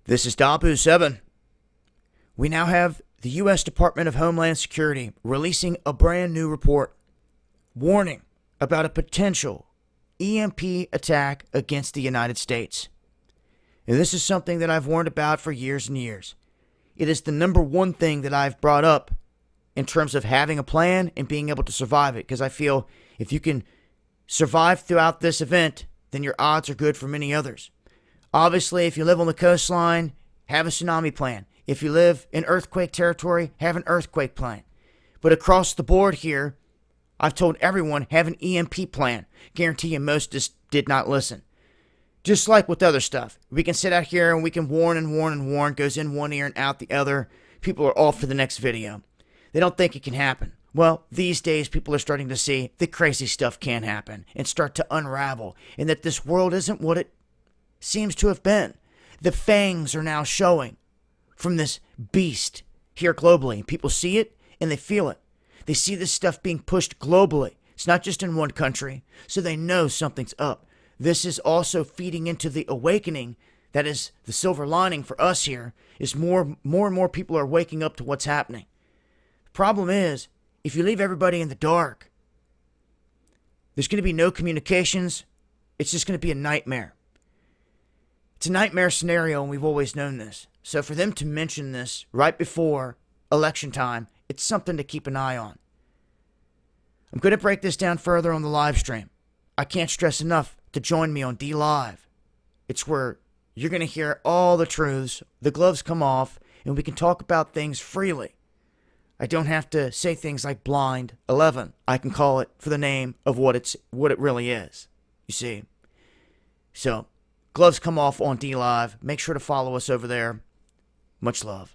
This is Dabu7. We now have the U.S. Department of Homeland Security releasing a brand new report warning about a potential EMP attack against the United States. And this is something that I've warned about for years and years. It is the number one thing that I've brought up in terms of having a plan and being able to survive it, because I feel if you can survive throughout this event, then your odds are good for many others. Obviously, if you live on the coastline, have a tsunami plan. If you live in earthquake territory, have an earthquake plan. But across the board here, I've told everyone, have an EMP plan. Guarantee you most just did not listen. Just like with other stuff. We can sit out here and we can warn and warn and warn. Goes in one ear and out the other. People are off to the next video. They don't think it can happen. Well, these days people are starting to see that crazy stuff can happen and start to unravel. And that this world isn't what it seems to have been. The fangs are now showing from this beast here globally. People see it and they feel it. They see this stuff being pushed globally. It's not just in one country, so they know something's up. This is also feeding into the awakening that is the silver lining for us here, is more and more people are waking up to what's happening. The problem is, if you leave everybody in the dark, there's going to be no communications. It's just going to be a nightmare. It's a nightmare scenario, and we've always known this. So for them to mention this right before election time, it's something to keep an eye on. I'm going to break this down further on the live stream. I can't stress enough to join me on D Live. It's where you're going to hear all the truths, the gloves come off, and we can talk about things freely. I don't have to say things like Blind 11. I can call it for the name of what it really is. You see? So, gloves come off on D Live. Make sure to follow us over there. Much love.